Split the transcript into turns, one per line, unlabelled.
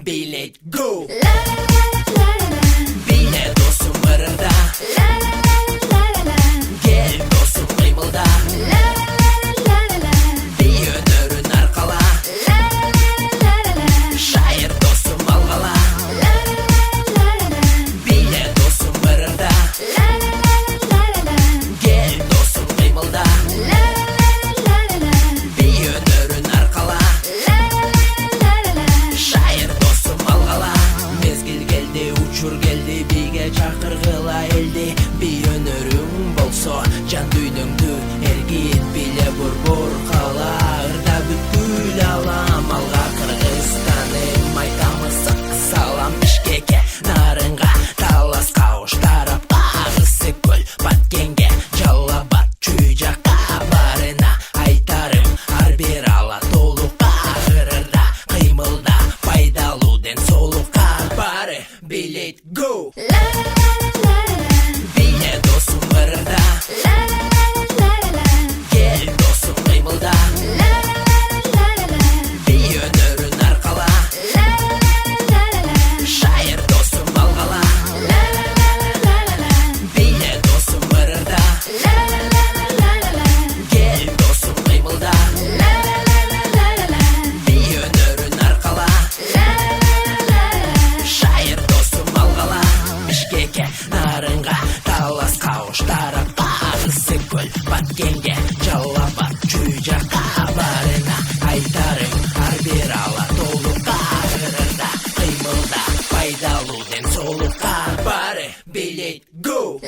билет go. Биле досым ырырда, кел досым кыймылда, би өнөрүн аркала, шайыр досым алгала. Биле досым ырырда, кел досым кыймылда, би өнөрүн аркала, шайыр досым алгала. Мезгил келди, учур келди, биге чакыргыла элди. Би өнөрүң болсо жан дүйнөңдү эргит, биле борбор кала ырда бүткүл алам. Алга Кыргызстаным, айтамыз салам Бишкекке, Нарынга, Таласка, Ош тарапка, Ысык көл, Баткенге, Жалал Абад, Чүй жакка барына айтарым ар бир ала толукка. Ырырда, кыймылда, пайдалуу ден соолукка баары билет go. Биле досум ырырда, кел досум кыймылда, би өнөрүн аркала, шайыр досум алгала. Биле досум ырырда, кел досум кыймылда, би өнөрүн аркала, шайыр досум алгала. Бишкекке, Нарынга, Таласка, Ош тарапка, Ысык көл, Баткенге, Жалал Абад, Чүй жакка барына айтарым ар бир ала толукка. Ырырда, кыймылда, пайдалуу ден соолукка баары билет go.